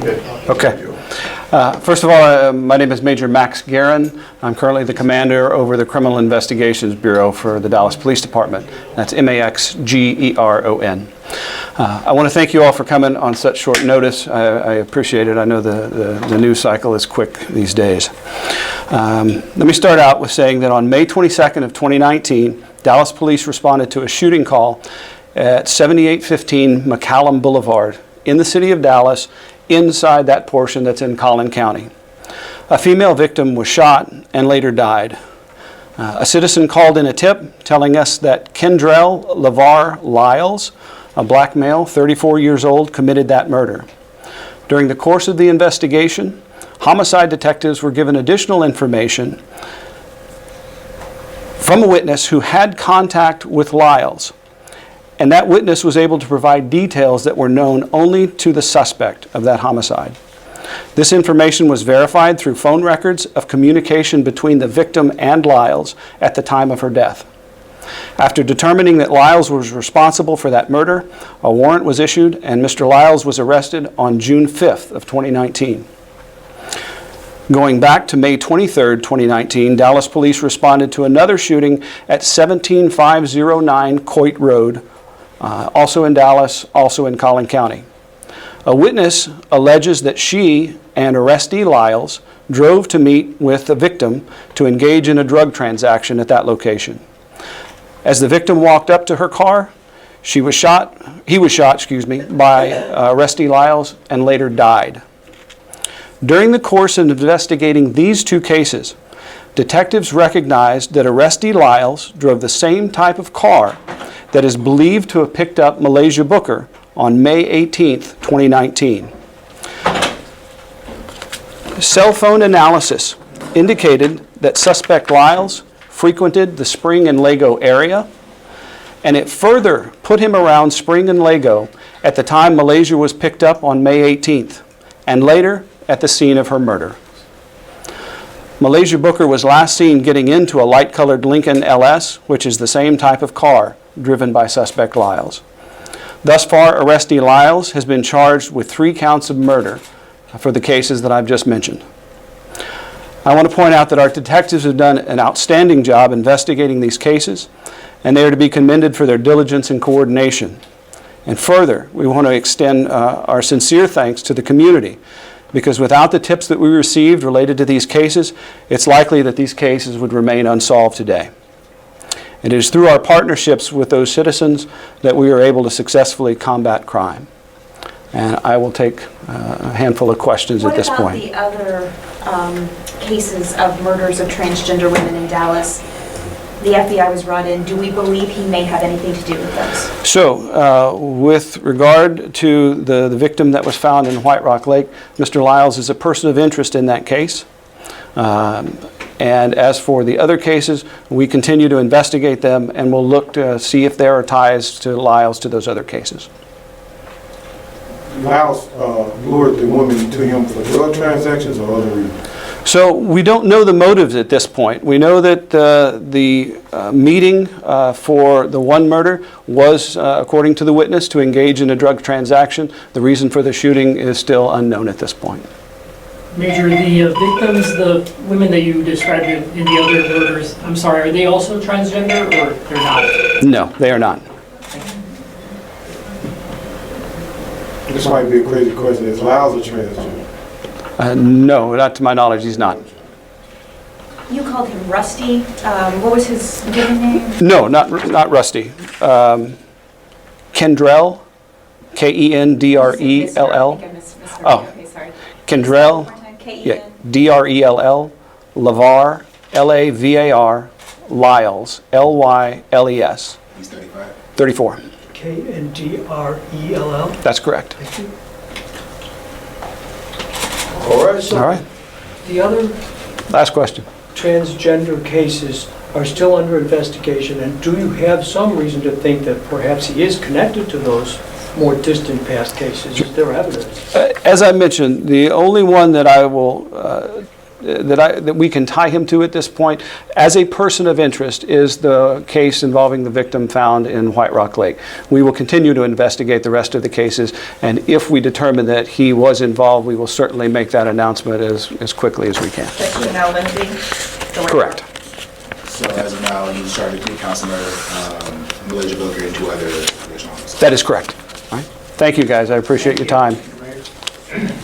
Okay. First of all, my name is Major Max Guerin. I'm currently the commander over the Criminal Investigations Bureau for the Dallas Police Department. That's MAXGERON. I want to thank you all for coming on such short notice. I appreciate it. I know the news cycle is quick these days. Let me start out with saying that on May 22nd of 2019, Dallas Police responded to a shooting call at 7815 McCallum Boulevard in the city of Dallas, inside that portion that's in Collin County. A female victim was shot and later died. A citizen called in a tip telling us that Kendrell LeVar Lyles, a black male, 34 years old, committed that murder. During the course of the investigation, homicide detectives were given additional information from a witness who had contact with Lyles, and that witness was able to provide details that were known only to the suspect of that homicide. This information was verified through phone records of communication between the victim and Lyles at the time of her death. After determining that Lyles was responsible for that murder, a warrant was issued and Mr. Lyles was arrested on June 5th of 2019. Going back to May 23rd, 2019, Dallas Police responded to another shooting at 17509 Coit Road, also in Dallas, also in Collin County. A witness alleges that she and arrestee Lyles drove to meet with the victim to engage in a drug transaction at that location. As the victim walked up to her car, he was shot, by arrestee Lyles and later died. During the course of investigating these two cases, detectives recognized that arrestee Lyles drove the same type of car that is believed to have picked up Malaysia Booker on May 18th, 2019. Cell phone analysis indicated that suspect Lyles frequented the Spring and Lego area, and it further put him around Spring and Lego at the time Malaysia was picked up on May 18th, and later at the scene of her murder. Malaysia Booker was last seen getting into a light-colored Lincoln LS, which is the same type of car driven by suspect Lyles. Thus far, arrestee Lyles has been charged with 3 counts of murder for the cases that I've just mentioned. I want to point out that our detectives have done an outstanding job investigating these cases, and they are to be commended for their diligence and coordination. And further, we want to extend our sincere thanks to the community, because without the tips that we received related to these cases, it's likely that these cases would remain unsolved today. It is through our partnerships with those citizens that we are able to successfully combat crime. And I will take a handful of questions at this point. What about the other cases of murders of transgender women in Dallas? The FBI was brought in. Do we believe he may have anything to do with those? So, with regard to the victim that was found in White Rock Lake, Mr. Lyles is a person of interest in that case. And as for the other cases, we continue to investigate them, and we'll look to see if there are ties to Lyles to those other cases. Lyles lured the woman to him for drug transactions or other reasons? So we don't know the motives at this point. We know that the meeting for the one murder was, according to the witness, to engage in a drug transaction. The reason for the shooting is still unknown at this point. Major, the victims, the women that you described in the other murders, I'm sorry, are they also transgender or they're not? No, they are not. This might be a crazy question. Is Lyles a transgender? No, not to my knowledge, he's not. You called him Rusty. What was his given name? No, not Rusty. Kendrell, Kendrell. Oh, Okay, sorry. Kendrell, yeah, Drell, LeVar, LaVar, Lyles, Lyles. He's 35. 34. Kendrell? That's correct. All right. So All right. the other Last question. transgender cases are still under investigation, and do you have some reason to think that perhaps he is connected to those more distant past cases? Is there evidence? As I mentioned, the only one that I will that we can tie him to at this point, as a person of interest, is the case involving the victim found in White Rock Lake. We will continue to investigate the rest of the cases, and if we determine that he was involved, we will certainly make that announcement as quickly as we can. That you know, Lindsay? The way- Correct. So as of now, you started with Councilor Malaysia Booker and 2 other additional officers. That is correct. All right. Thank you, guys. I appreciate your time. Thank you, Mayor.